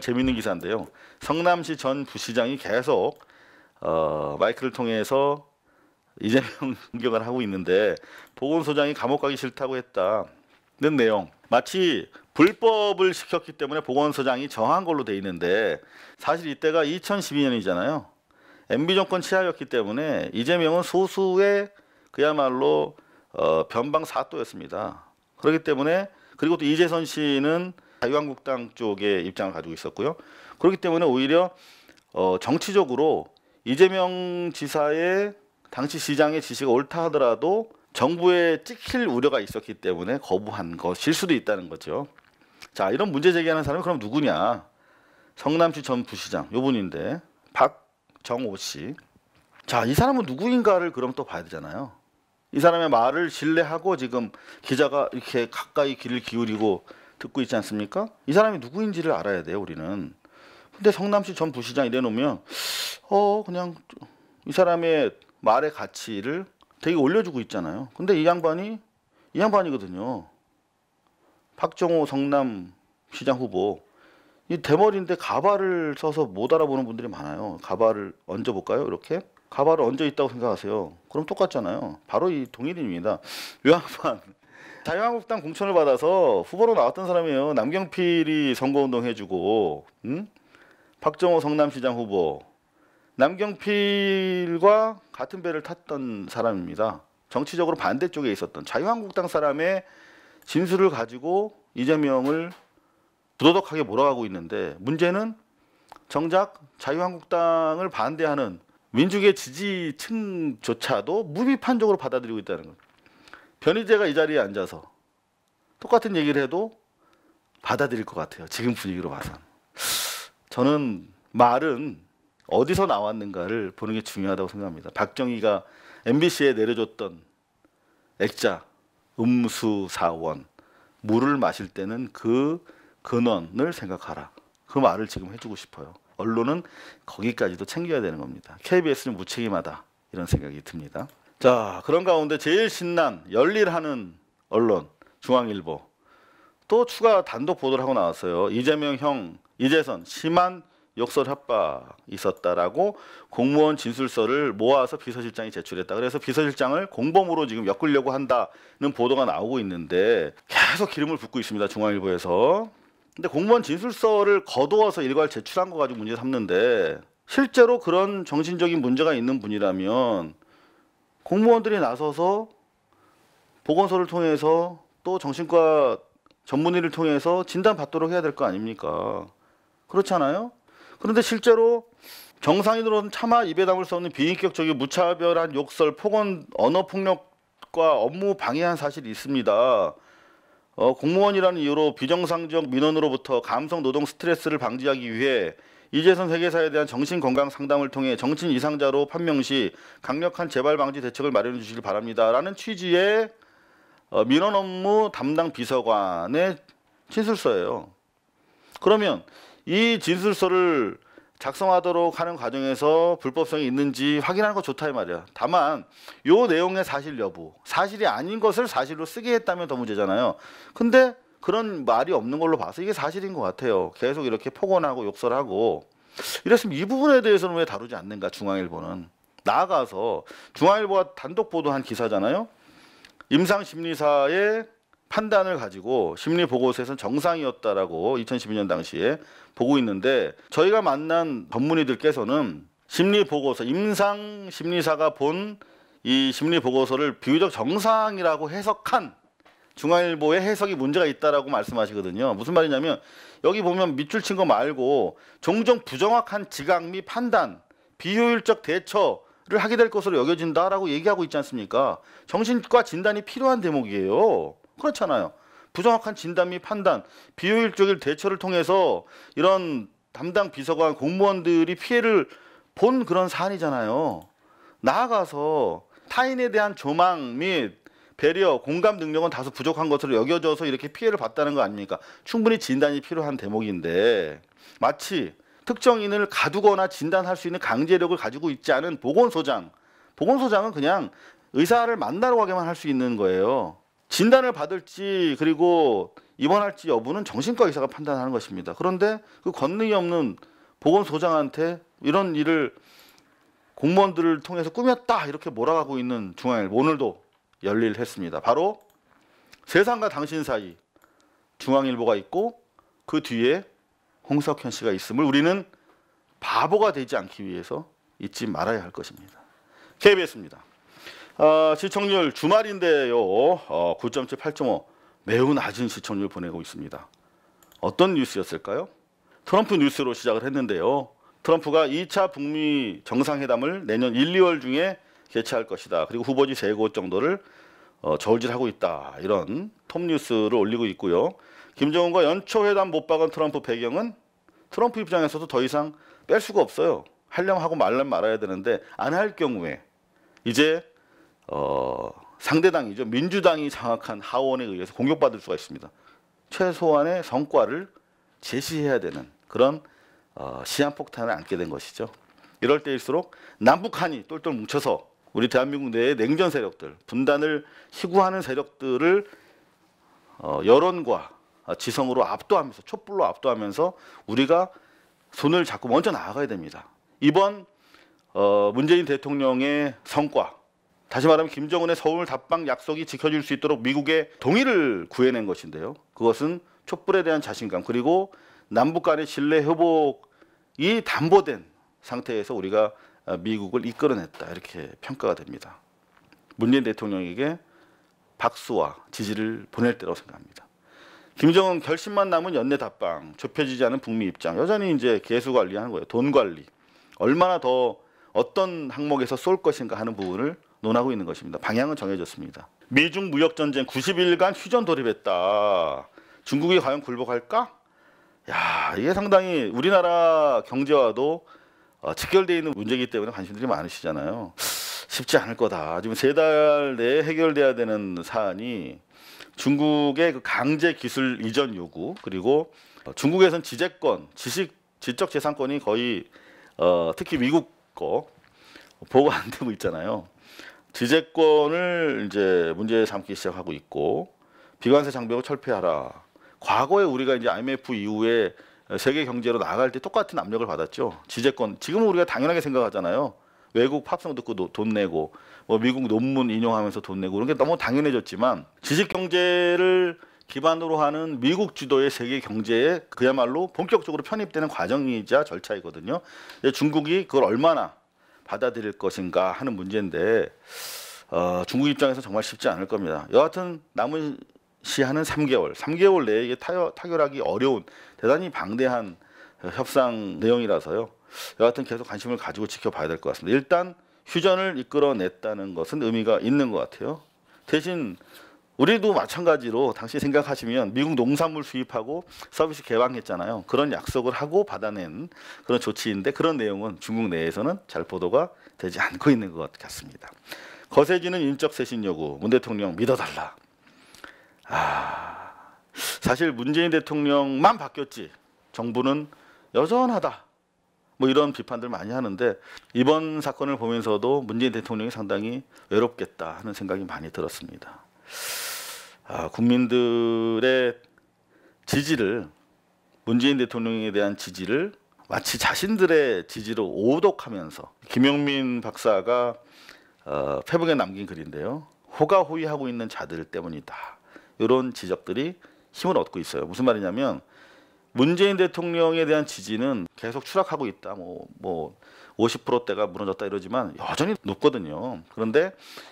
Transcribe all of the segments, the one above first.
재밌는 기사인데요. 성남시 전 부시장이 계속 마이크를 통해서 이재명 공격을 하고 있는데 보건소장이 감옥 가기 싫다고 했다는 내용. 마치 불법을 시켰기 때문에 보건소장이 정한 걸로 돼 있는데 사실 이때가 2012년이잖아요. MB 정권 치하였기 때문에 이재명은 소수의 그야말로 변방 사또였습니다. 그렇기 때문에 그리고 또 이재선 씨는 자유한국당 쪽의 입장을 가지고 있었고요. 그렇기 때문에 오히려 정치적으로 이재명 지사의 당시 시장의 지시가 옳다 하더라도 정부에 찍힐 우려가 있었기 때문에 거부한 것일 수도 있다는 거죠. 자, 이런 문제 제기하는 사람이 그럼 누구냐? 성남시 전 부시장 요 분인데 박정호 씨. 자, 이 사람은 누구인가를 그럼 또 봐야 되잖아요. 이 사람의 말을 신뢰하고 지금 기자가 이렇게 가까이 귀를 기울이고 듣고 있지 않습니까? 이 사람이 누구인지를 알아야 돼요, 우리는. 근데 성남시 전 부시장 이래 놓으면 그냥 이 사람의 말의 가치를 되게 올려주고 있잖아요. 근데 이 양반이거든요. 박정호 성남시장 후보. 이 대머리인데 가발을 써서 못 알아보는 분들이 많아요. 가발을 얹어볼까요? 이렇게? 가발을 얹어 있다고 생각하세요. 그럼 똑같잖아요. 바로 이 동일인입니다. 이 양반 자유한국당 공천을 받아서 후보로 나왔던 사람이에요. 남경필이 선거운동 해주고 박정호 성남시장 후보. 남경필과 같은 배를 탔던 사람입니다. 정치적으로 반대쪽에 있었던 자유한국당 사람의 진술을 가지고 이재명을 부도덕하게 몰아가고 있는데 문제는 정작 자유한국당을 반대하는 민주계 지지층조차도 무비판적으로 받아들이고 있다는 거예요. 변희재가 이 자리에 앉아서 똑같은 얘기를 해도 받아들일 것 같아요. 지금 분위기로 봐서는. 저는 말은 어디서 나왔는가를 보는 게 중요하다고 생각합니다. 박정희가 MBC에 내려줬던 액자, 음수사원, 물을 마실 때는 그 근원을 생각하라. 그 말을 지금 해주고 싶어요. 언론은 거기까지도 챙겨야 되는 겁니다. KBS는 무책임하다 이런 생각이 듭니다. 자, 그런 가운데 제일 신난 열일하는 언론 중앙일보 또 추가 단독 보도를 하고 나왔어요. 이재명 형 이재선 심한 욕설 협박 있었다라고 공무원 진술서를 모아서 비서실장이 제출했다. 그래서 비서실장을 공범으로 지금 엮으려고 한다는 보도가 나오고 있는데 계속 기름을 붓고 있습니다. 중앙일보에서. 근데 공무원 진술서를 거두어서 일괄 제출한 거 가지고 문제 삼는데 실제로 그런 정신적인 문제가 있는 분이라면 공무원들이 나서서 보건소를 통해서 또 정신과 전문의를 통해서 진단받도록 해야 될 거 아닙니까? 그렇잖아요? 그런데 실제로 정상인으로는 차마 입에 담을 수 없는 비인격적인 무차별한 욕설, 폭언, 언어폭력과 업무 방해한 사실이 있습니다. 공무원이라는 이유로 비정상적 민원으로부터 감성 노동 스트레스를 방지하기 위해 이재선 회계사에 대한 정신건강 상담을 통해 정신 이상자로 판명 시 강력한 재발 방지 대책을 마련해 주시길 바랍니다. 라는 취지의 민원 업무 담당 비서관의 진술서예요. 그러면 이 진술서를 작성하도록 하는 과정에서 불법성이 있는지 확인하는 거 좋다 이 말이야. 다만 요 내용의 사실 여부, 사실이 아닌 것을 사실로 쓰게 했다면 더 문제잖아요. 근데 그런 말이 없는 걸로 봐서 이게 사실인 것 같아요. 계속 이렇게 폭언하고 욕설하고 이랬으면 이 부분에 대해서는 왜 다루지 않는가 중앙일보는. 나아가서 중앙일보가 단독 보도한 기사잖아요. 임상심리사의 판단을 가지고 심리보고서에서는 정상이었다라고 2012년 당시에 보고 있는데 저희가 만난 전문의들께서는 심리보고서, 임상심리사가 본 이 심리보고서를 비교적 정상이라고 해석한 중앙일보의 해석이 문제가 있다라고 말씀하시거든요. 무슨 말이냐면 여기 보면 밑줄 친 거 말고 종종 부정확한 지각 및 판단, 비효율적 대처를 하게 될 것으로 여겨진다라고 얘기하고 있지 않습니까? 정신과 진단이 필요한 대목이에요. 그렇잖아요. 부정확한 진단 및 판단, 비효율적인 대처를 통해서 이런 담당 비서관 공무원들이 피해를 본 그런 사안이잖아요. 나아가서 타인에 대한 조망 및 배려, 공감 능력은 다소 부족한 것으로 여겨져서 이렇게 피해를 봤다는 거 아닙니까? 충분히 진단이 필요한 대목인데 마치 특정인을 가두거나 진단할 수 있는 강제력을 가지고 있지 않은 보건소장은 그냥 의사를 만나러 가게만 할 수 있는 거예요. 진단을 받을지 그리고 입원할지 여부는 정신과 의사가 판단하는 것입니다. 그런데 그 권능이 없는 보건소장한테 이런 일을 공무원들을 통해서 꾸몄다 이렇게 몰아가고 있는 중앙일보 오늘도 열일했습니다. 바로 세상과 당신 사이 중앙일보가 있고 그 뒤에 홍석현 씨가 있음을 우리는 바보가 되지 않기 위해서 잊지 말아야 할 것입니다. KBS입니다. 시청률 주말인데요. 9.7, 8.5 매우 낮은 시청률 보내고 있습니다. 어떤 뉴스였을까요? 트럼프 뉴스로 시작을 했는데요. 트럼프가 2차 북미 정상회담을 내년 1, 2월 중에 개최할 것이다. 그리고 후보지 3곳 정도를 저울질하고 있다. 이런 톱 뉴스를 올리고 있고요. 김정은과 연초 회담 못 박은 트럼프 배경은 트럼프 입장에서도 더 이상 뺄 수가 없어요. 하려면 하고 말려면 말아야 되는데 안 할 경우에 이제 상대당이죠. 민주당이 장악한 하원에 의해서 공격받을 수가 있습니다. 최소한의 성과를 제시해야 되는 그런 시한폭탄을 안게 된 것이죠. 이럴 때일수록 남북한이 똘똘 뭉쳐서 우리 대한민국 내의 냉전 세력들, 분단을 희구하는 세력들을 여론과 지성으로 압도하면서 촛불로 압도하면서 우리가 손을 잡고 먼저 나아가야 됩니다. 이번 문재인 대통령의 성과, 다시 말하면 김정은의 서울 답방 약속이 지켜질 수 있도록 미국의 동의를 구해낸 것인데요. 그것은 촛불에 대한 자신감 그리고 남북 간의 신뢰 회복이 담보된 상태에서 우리가 미국을 이끌어냈다 이렇게 평가가 됩니다. 문재인 대통령에게 박수와 지지를 보낼 때라고 생각합니다. 김정은 결심만 남은 연내 답방, 좁혀지지 않은 북미 입장, 여전히 이제 개수 관리하는 거예요. 돈 관리, 얼마나 더 어떤 항목에서 쏠 것인가 하는 부분을 논하고 있는 것입니다. 방향은 정해졌습니다. 미중 무역 전쟁 90일간 휴전 돌입했다. 중국이 과연 굴복할까? 야, 이게 상당히 우리나라 경제와도 직결되어 있는 문제이기 때문에 관심들이 많으시잖아요. 쉽지 않을 거다. 지금 3달 내에 해결돼야 되는 사안이 중국의 그 강제 기술 이전 요구 그리고 중국에선 지재권, 지적 재산권이 거의 특히 미국 거 보고 안 되고 있잖아요. 지재권을 이제 문제 삼기 시작하고 있고 비관세 장벽을 철폐하라. 과거에 우리가 이제 IMF 이후에 세계 경제로 나아갈 때 똑같은 압력을 받았죠. 지재권 지금은 우리가 당연하게 생각하잖아요. 외국 팝송 듣고 돈 내고 뭐 미국 논문 인용하면서 돈 내고 그런 게 너무 당연해졌지만 지식 경제를 기반으로 하는 미국 주도의 세계 경제에 그야말로 본격적으로 편입되는 과정이자 절차이거든요. 중국이 그걸 얼마나 받아들일 것인가 하는 문제인데 중국 입장에서 정말 쉽지 않을 겁니다. 여하튼 남은 시한은 3개월 내에 이게 타결하기 어려운 대단히 방대한 협상 내용이라서요. 여하튼 계속 관심을 가지고 지켜봐야 될 것 같습니다. 일단 휴전을 이끌어냈다는 것은 의미가 있는 것 같아요. 대신 우리도 마찬가지로 당시 생각하시면 미국 농산물 수입하고 서비스 개방했잖아요. 그런 약속을 하고 받아낸 그런 조치인데 그런 내용은 중국 내에서는 잘 보도가 되지 않고 있는 것 같습니다. 거세지는 인적 쇄신 요구, 문 대통령 믿어달라. 사실 문재인 대통령만 바뀌었지 정부는 여전하다. 뭐 이런 비판들 많이 하는데 이번 사건을 보면서도 문재인 대통령이 상당히 외롭겠다 하는 생각이 많이 들었습니다. 국민들의 지지를 문재인 대통령에 대한 지지를 마치 자신들의 지지로 오독하면서 김용민 박사가 페북에 남긴 글인데요. 호가호위하고 있는 자들 때문이다. 이런 지적들이 힘을 얻고 있어요. 무슨 말이냐면 문재인 대통령에 대한 지지는 계속 추락하고 있다. 뭐 50%대가 무너졌다 이러지만 여전히 높거든요. 그런데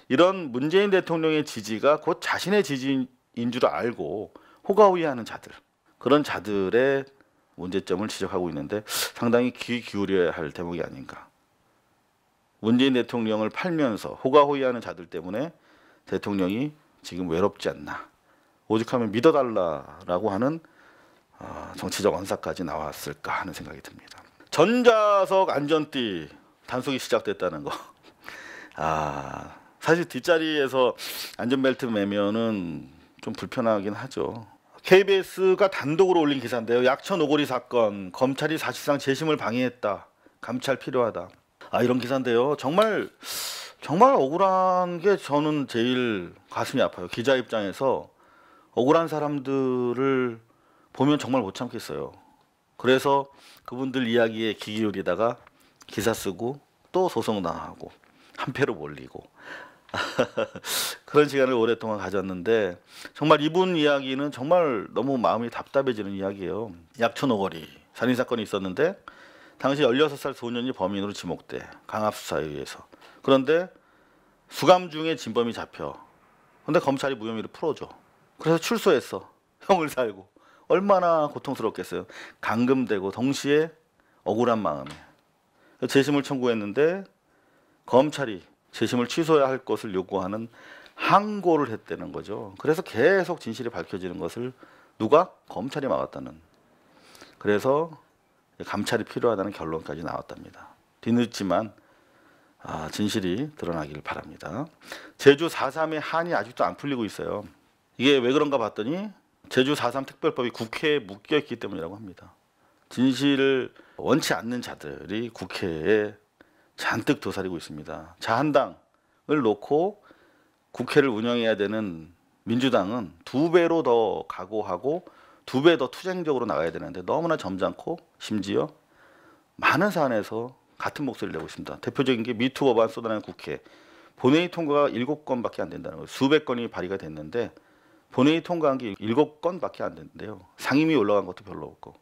이런 문재인 대통령의 지지가 곧 자신의 지지인 줄 알고 호가호위하는 자들, 그런 자들의 문제점을 지적하고 있는데 상당히 귀 기울여야 할 대목이 아닌가. 문재인 대통령을 팔면서 호가호위하는 자들 때문에 대통령이 지금 외롭지 않나. 오죽하면 믿어달라라고 하는 정치적 언사까지 나왔을까 하는 생각이 듭니다. 전좌석 안전띠 단속이 시작됐다는 거. 사실 뒷자리에서 안전벨트 매면은 좀 불편하긴 하죠. KBS가 단독으로 올린 기사인데요. 약천 오거리 사건, 검찰이 사실상 재심을 방해했다. 감찰 필요하다. 이런 기사인데요. 정말 억울한 게 저는 제일 가슴이 아파요. 기자 입장에서 억울한 사람들을 보면 정말 못 참겠어요. 그래서 그분들 이야기에 귀 기울이다가 기사 쓰고 또 소송당하고 한패로 몰리고 그런 시간을 오랫동안 가졌는데 정말 이분 이야기는 정말 너무 마음이 답답해지는 이야기예요. 약촌오거리 살인사건이 있었는데 당시 16살 소년이 범인으로 지목돼 강압수사에 의해서. 그런데 수감 중에 진범이 잡혀. 근데 검찰이 무혐의를 풀어줘. 그래서 출소했어. 형을 살고. 얼마나 고통스럽겠어요. 감금되고 동시에 억울한 마음에. 재심을 청구했는데 검찰이 재심을 취소해야 할 것을 요구하는 항고를 했다는 거죠. 그래서 계속 진실이 밝혀지는 것을 누가? 검찰이 막았다는. 그래서 감찰이 필요하다는 결론까지 나왔답니다. 뒤늦지만 진실이 드러나길 바랍니다. 제주 4.3의 한이 아직도 안 풀리고 있어요. 이게 왜 그런가 봤더니 제주 4.3 특별법이 국회에 묶여있기 때문이라고 합니다. 진실을 원치 않는 자들이 국회에 잔뜩 도사리고 있습니다. 자한당을 놓고 국회를 운영해야 되는 민주당은 2배로 더 각오하고 2배 더 투쟁적으로 나가야 되는데 너무나 점잖고 심지어 많은 사안에서 같은 목소리를 내고 있습니다. 대표적인 게 미투 법안 쏟아내는 국회. 본회의 통과가 7건밖에 안 된다는 거예요. 수백 건이 발의가 됐는데 본회의 통과한 게 7건밖에 안 됐는데요. 상임위 올라간 것도 별로 없고.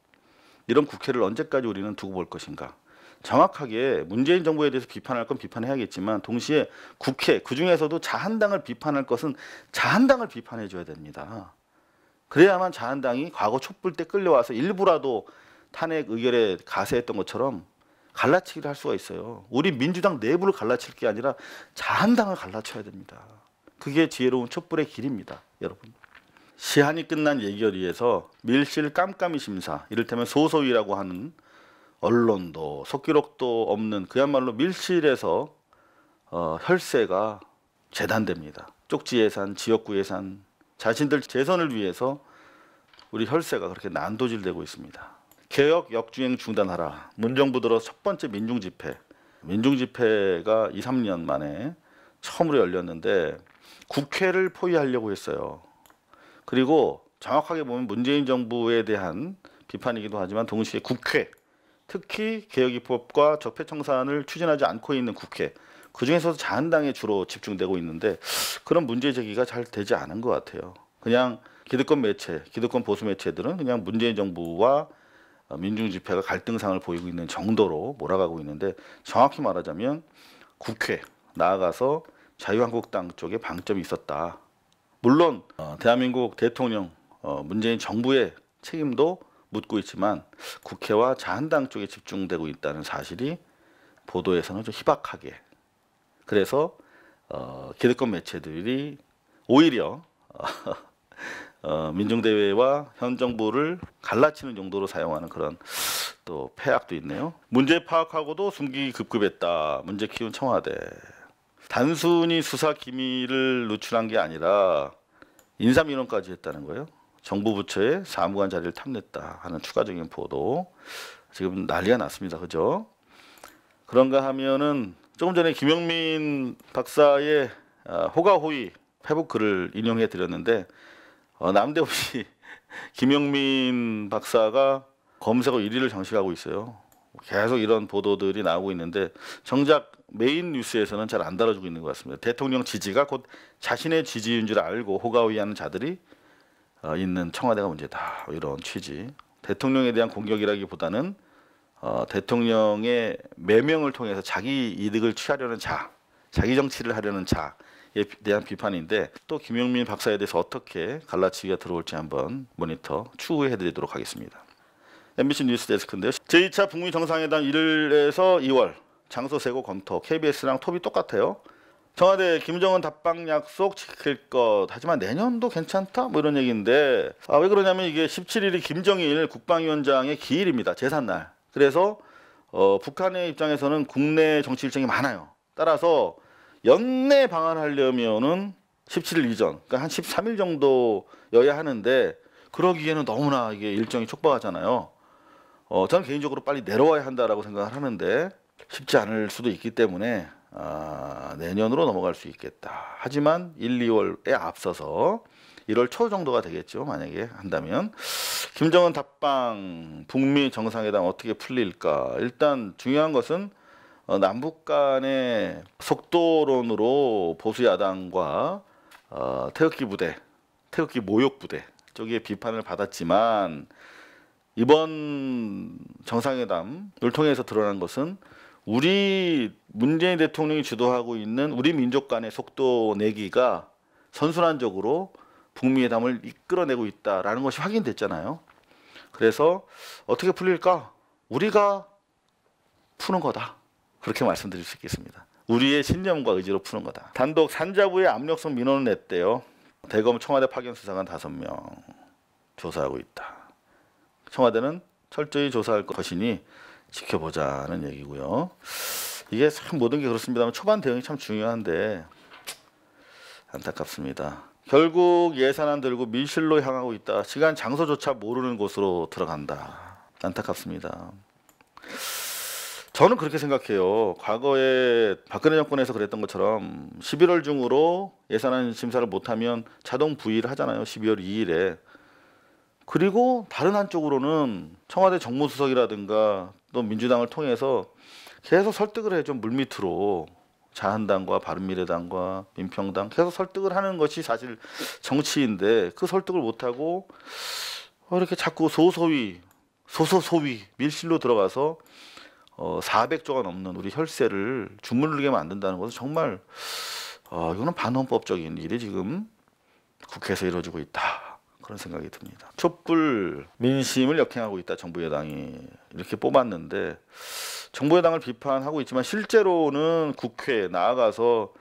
이런 국회를 언제까지 우리는 두고 볼 것인가. 정확하게 문재인 정부에 대해서 비판할 건 비판해야겠지만 동시에 국회, 그중에서도 자한당을 비판할 것은 자한당을 비판해 줘야 됩니다. 그래야만 자한당이 과거 촛불 때 끌려와서 일부라도 탄핵 의결에 가세했던 것처럼 갈라치기를 할 수가 있어요. 우리 민주당 내부를 갈라칠 게 아니라 자한당을 갈라쳐야 됩니다. 그게 지혜로운 촛불의 길입니다. 여러분. 시한이 끝난 예결위에서 밀실 깜깜이 심사, 이를테면 소소위라고 하는 언론도 속기록도 없는 그야말로 밀실에서 혈세가 재단됩니다. 쪽지 예산, 지역구 예산, 자신들 재선을 위해서 우리 혈세가 그렇게 난도질되고 있습니다. 개혁 역주행 중단하라. 문정부 들어 첫 번째 민중집회. 민중집회가 2, 3년 만에 처음으로 열렸는데 국회를 포위하려고 했어요. 그리고 정확하게 보면 문재인 정부에 대한 비판이기도 하지만 동시에 국회, 특히 개혁입법과 적폐청산을 추진하지 않고 있는 국회, 그중에서도 자한당에 주로 집중되고 있는데 그런 문제 제기가 잘 되지 않은 것 같아요. 그냥 기득권 매체, 기득권 보수 매체들은 그냥 문재인 정부와 민중집회가 갈등상을 보이고 있는 정도로 몰아가고 있는데 정확히 말하자면 국회, 나아가서 자유한국당 쪽에 방점이 있었다. 물론 대한민국 대통령 문재인 정부의 책임도 묻고 있지만 국회와 자한당 쪽에 집중되고 있다는 사실이 보도에서는 좀 희박하게, 그래서 기득권 매체들이 오히려 민중대회와 현 정부를 갈라치는 용도로 사용하는 그런 또 폐악도 있네요. 문제 파악하고도 숨기기 급급했다. 문제 키운 청와대. 단순히 수사 기밀을 누출한 게 아니라 인사민원까지 했다는 거예요. 정부 부처의 사무관 자리를 탐냈다 하는 추가적인 보도. 지금 난리가 났습니다. 그죠? 그런가 하면은 조금 전에 김영민 박사의 호가호의 페북 글을 인용해 드렸는데 남대없이 김영민 박사가 검색어 1위를 장식하고 있어요. 계속 이런 보도들이 나오고 있는데 정작 메인 뉴스에서는 잘 안 다뤄주고 있는 것 같습니다. 대통령 지지가 곧 자신의 지지인 줄 알고 호가호위하는 자들이 있는 청와대가 문제다. 이런 취지. 대통령에 대한 공격이라기보다는 대통령의 매명을 통해서 자기 이득을 취하려는 자, 자기 정치를 하려는 자에 대한 비판인데 또 김용민 박사에 대해서 어떻게 갈라치기가 들어올지 한번 모니터 추후해드리도록 하겠습니다. MBC 뉴스데스크인데요. 제2차 북미 정상회담 1일에서 2월 장소 세고 검토. KBS랑 톱이 똑같아요. 청와대 김정은 답방 약속 지킬 것. 하지만 내년도 괜찮다? 뭐 이런 얘기인데 왜 그러냐면 이게 17일이 김정일 국방위원장의 기일입니다. 제삿날. 그래서 북한의 입장에서는 국내 정치 일정이 많아요. 따라서 연내 방한하려면은 17일 이전, 그러니까 한 13일 정도여야 하는데 그러기에는 너무나 이게 일정이 촉박하잖아요. 저는 개인적으로 빨리 내려와야 한다라고 생각을 하는데 쉽지 않을 수도 있기 때문에 내년으로 넘어갈 수 있겠다. 하지만 1, 2월에 앞서서 1월 초 정도가 되겠죠. 만약에 한다면. 김정은 답방 북미 정상회담 어떻게 풀릴까. 일단 중요한 것은 남북 간의 속도론으로 보수 야당과 태극기 부대, 태극기 모욕 부대 쪽에 비판을 받았지만 이번 정상회담을 통해서 드러난 것은 우리 문재인 대통령이 주도하고 있는 우리 민족 간의 속도 내기가 선순환적으로 북미 회담을 이끌어내고 있다라는 것이 확인됐잖아요. 그래서 어떻게 풀릴까? 우리가 푸는 거다. 그렇게 말씀드릴 수 있겠습니다. 우리의 신념과 의지로 푸는 거다. 단독 산자부의 압력성 민원을 냈대요. 대검 청와대 파견 수사관 5명 조사하고 있다. 청와대는 철저히 조사할 것이니 지켜보자는 얘기고요. 이게 참 모든 게 그렇습니다만 초반 대응이 참 중요한데 안타깝습니다. 결국 예산안 들고 밀실로 향하고 있다. 시간 장소조차 모르는 곳으로 들어간다. 안타깝습니다. 저는 그렇게 생각해요. 과거에 박근혜 정권에서 그랬던 것처럼 11월 중으로 예산안 심사를 못하면 자동 부의를 하잖아요. 12월 2일에. 그리고 다른 한쪽으로는 청와대 정무수석이라든가 또 민주당을 통해서 계속 설득을 해줘. 물밑으로 자한당과 바른미래당과 민평당 계속 설득을 하는 것이 사실 정치인데 그 설득을 못하고 이렇게 자꾸 소소위 밀실로 들어가서 400조가 넘는 우리 혈세를 주물르게 만든다는 것은 정말 이거는 반헌법적인 일이 지금 국회에서 이루어지고 있다. 그런 생각이 듭니다. 촛불 민심을 역행하고 있다. 정부 여당이 이렇게 뽑았는데 정부 여당을 비판하고 있지만 실제로는 국회에 나아가서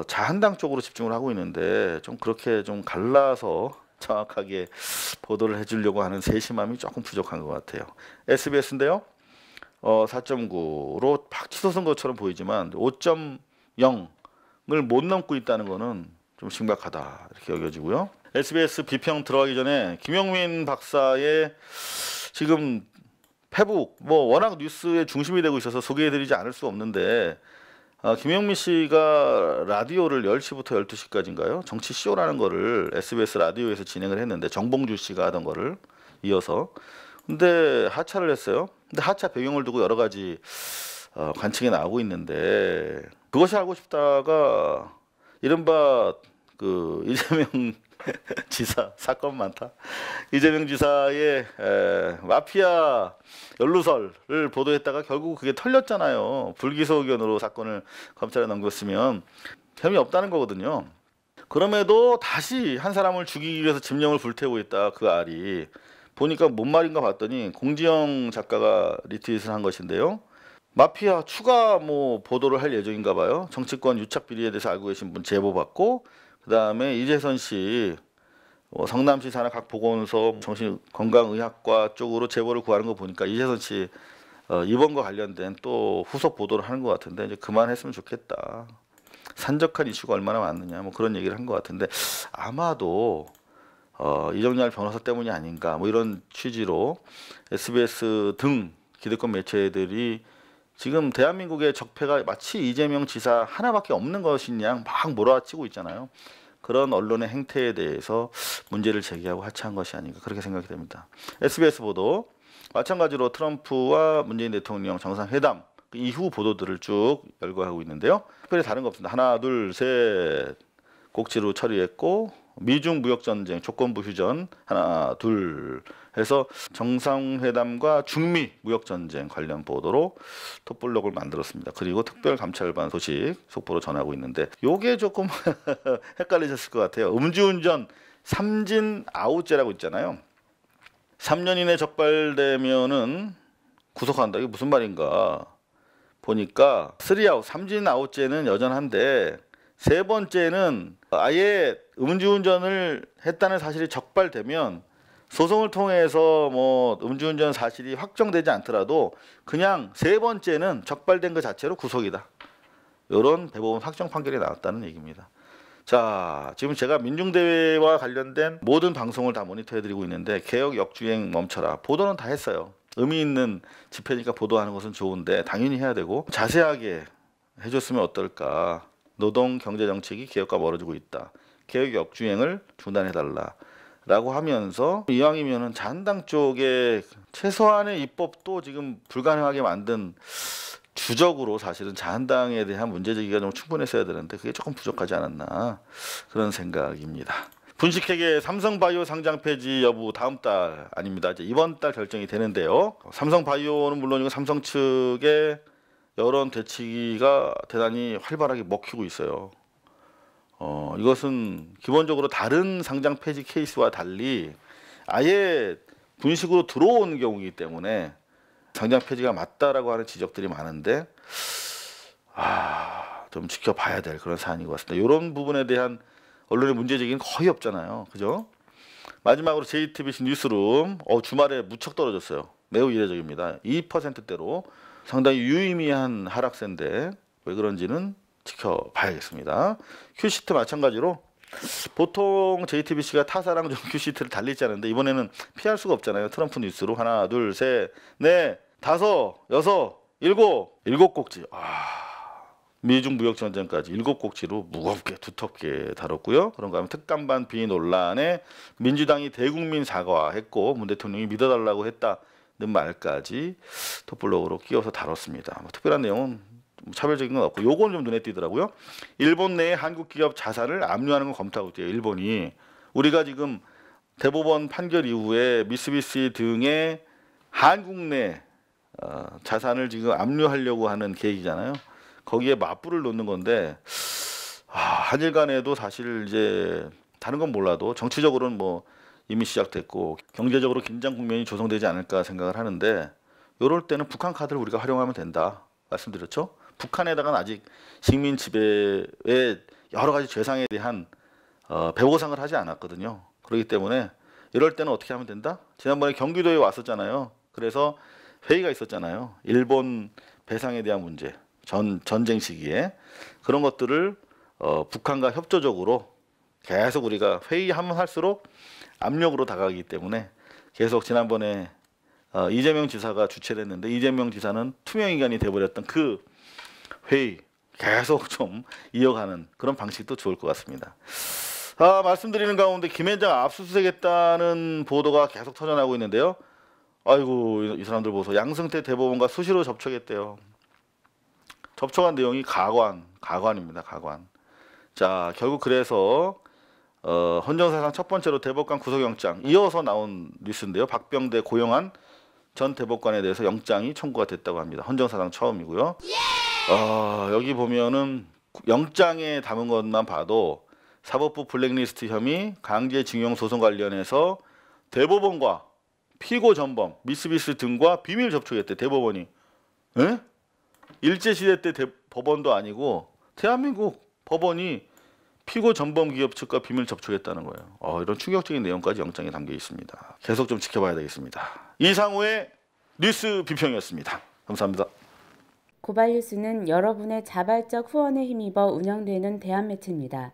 자한당 쪽으로 집중을 하고 있는데 좀 그렇게 좀 갈라서 정확하게 보도를 해주려고 하는 세심함이 조금 부족한 것 같아요. SBS인데요. 4.9로 팍 치솟은 것처럼 보이지만 5.0을 못 넘고 있다는 것은 좀 심각하다 이렇게 여겨지고요. SBS 비평 들어가기 전에 김용민 박사의 지금 페북 워낙 뉴스의 중심이 되고 있어서 소개해드리지 않을 수 없는데 김용민 씨가 라디오를 10시부터 12시까지인가요? 정치 쇼라는 거를 SBS 라디오에서 진행을 했는데 정봉주 씨가 하던 거를 이어서 근데 하차를 했어요. 근데 하차 배경을 두고 여러 가지 관측이 나오고 있는데 그것이 알고 싶다가 이른바 그 이재명 지사 사건 많다. 이재명 지사의 마피아 연루설을 보도했다가 결국 그게 털렸잖아요. 불기소 의견으로 사건을 검찰에 넘겼으면 혐의 없다는 거거든요. 그럼에도 다시 한 사람을 죽이기 위해서 집념을 불태우고 있다. 그 알이 보니까 뭔 말인가 봤더니 공지영 작가가 리트윗을 한 것인데요. 마피아 추가 보도를 할 예정인가 봐요. 정치권 유착 비리에 대해서 알고 계신 분 제보 받고 그 다음에 이재선 씨 성남시 산하 각 보건소 정신건강의학과 쪽으로 제보를 구하는 거 보니까 이재선 씨 이번과 관련된 또 후속 보도를 하는 것 같은데 이제 그만했으면 좋겠다. 산적한 이슈가 얼마나 많느냐 그런 얘기를 한 것 같은데 아마도 이정열 변호사 때문이 아닌가 이런 취지로 SBS 등 기득권 매체들이 지금 대한민국의 적폐가 마치 이재명 지사 하나밖에 없는 것인 양 막 몰아치고 있잖아요. 그런 언론의 행태에 대해서 문제를 제기하고 하차한 것이 아닌가 그렇게 생각이 됩니다. SBS 보도 마찬가지로 트럼프와 문재인 대통령 정상회담 이후 보도들을 쭉 열거하고 있는데요. 특별히 다른 거 없습니다. 하나 둘 셋 꼭지로 처리했고 미중 무역전쟁 조건부 휴전 하나 둘 해서 정상회담과 중미 무역전쟁 관련 보도로 톱블록을 만들었습니다. 그리고 특별감찰반 소식 속보로 전하고 있는데 요게 조금 헷갈리셨을 것 같아요. 음주운전 삼진 아웃제라고 있잖아요. 3년 이내 적발되면은 구속한다. 이게 무슨 말인가 보니까 3아웃 삼진 아웃제는 여전한데 세 번째는 아예 음주운전을 했다는 사실이 적발되면 소송을 통해서 음주운전 사실이 확정되지 않더라도 그냥 세 번째는 적발된 것 자체로 구속이다. 이런 대법원 확정 판결이 나왔다는 얘기입니다. 자, 지금 제가 민중대회와 관련된 모든 방송을 다 모니터해드리고 있는데 개혁 역주행 멈춰라. 보도는 다 했어요. 의미 있는 집회니까 보도하는 것은 좋은데 당연히 해야 되고 자세하게 해줬으면 어떨까. 노동 경제 정책이 개혁과 멀어지고 있다. 개혁 역주행을 중단해달라. 라고 하면서 이왕이면은 자한당 쪽에 최소한의 입법도 지금 불가능하게 만든 주적으로 사실은 자한당에 대한 문제제기가 좀 충분했어야 되는데 그게 조금 부족하지 않았나 그런 생각입니다. 분식회계 삼성바이오 상장 폐지 여부 다음 달 아닙니다. 이제 이번 달 결정이 되는데요. 삼성바이오는 물론이고 삼성 측의 여론 대치가 대단히 활발하게 먹히고 있어요. 이것은 기본적으로 다른 상장 폐지 케이스와 달리 아예 분식으로 들어온 경우이기 때문에 상장 폐지가 맞다라고 하는 지적들이 많은데 좀 지켜봐야 될 그런 사안인 것 같습니다. 이런 부분에 대한 언론의 문제제기는 거의 없잖아요. 그죠? 마지막으로 JTBC 뉴스룸 주말에 무척 떨어졌어요. 매우 이례적입니다. 2%대로 상당히 유의미한 하락세인데 왜 그런지는 지켜봐야겠습니다. 큐시트 마찬가지로 보통 JTBC가 타사랑 좀 큐시트를 달리지 않은데 이번에는 피할 수가 없잖아요. 트럼프 뉴스로 하나, 둘, 셋, 넷, 다섯, 여섯, 일곱 꼭지. 미중 무역 전쟁까지 7꼭지로 무겁게 두텁게 다뤘고요. 그런가 하면 특감반 비리 논란에 민주당이 대국민 사과했고 문 대통령이 믿어달라고 했다는 말까지 톱블록으로 끼워서 다뤘습니다. 특별한 내용은 차별적인 건 없고 요건 좀 눈에 띄더라고요. 일본 내에 한국 기업 자산을 압류하는 걸 검토하고 있대요. 일본이. 우리가 지금 대법원 판결 이후에 미쓰비시 등의 한국 내 자산을 지금 압류하려고 하는 계획이잖아요. 거기에 맞불을 놓는 건데 한일 간에도 사실 이제 다른 건 몰라도 정치적으로는 뭐 이미 시작됐고 경제적으로 긴장 국면이 조성되지 않을까 생각을 하는데 이럴 때는 북한 카드를 우리가 활용하면 된다 말씀드렸죠. 북한에다가는 아직 식민 지배의 여러 가지 죄상에 대한 배보상을 하지 않았거든요. 그렇기 때문에 이럴 때는 어떻게 하면 된다? 지난번에 경기도에 왔었잖아요. 그래서 회의가 있었잖아요. 일본 배상에 대한 문제. 전쟁 시기에 그런 것들을 북한과 협조적으로 계속 우리가 회의하면 할수록 압력으로 다가가기 때문에 계속 지난번에 이재명 지사가 주최를 했는데 이재명 지사는 투명인간이 돼버렸던 그 회의 계속 좀 이어가는 그런 방식도 좋을 것 같습니다. 말씀드리는 가운데 김앤장 압수수색했다는 보도가 계속 터져나오고 있는데요. 아이고 이 사람들 보소. 양승태 대법원과 수시로 접촉했대요. 접촉한 내용이 가관입니다. 가관. 자, 결국 그래서 헌정사상 첫 번째로 대법관 구속영장 이어서 나온 뉴스인데요. 박병대 고영한 전 대법관에 대해서 영장이 청구가 됐다고 합니다. 헌정사상 처음이고요. 여기 보면은 영장에 담은 것만 봐도 사법부 블랙리스트 혐의, 강제징용 소송 관련해서 대법원과 피고 전범, 미쓰비시 등과 비밀 접촉했대. 대법원이. 에? 일제시대 때 법원도 아니고 대한민국 법원이 피고 전범 기업 측과 비밀 접촉했다는 거예요. 이런 충격적인 내용까지 영장에 담겨 있습니다. 계속 좀 지켜봐야 되겠습니다. 이상우의 뉴스 비평이었습니다. 감사합니다. 고발뉴스는 여러분의 자발적 후원에 힘입어 운영되는 대한매체입니다.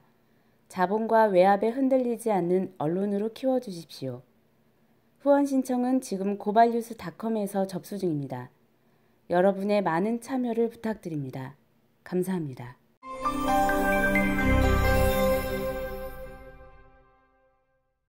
자본과 외압에 흔들리지 않는 언론으로 키워주십시오. 후원 신청은 지금 고발뉴스닷컴에서 접수 중입니다. 여러분의 많은 참여를 부탁드립니다. 감사합니다.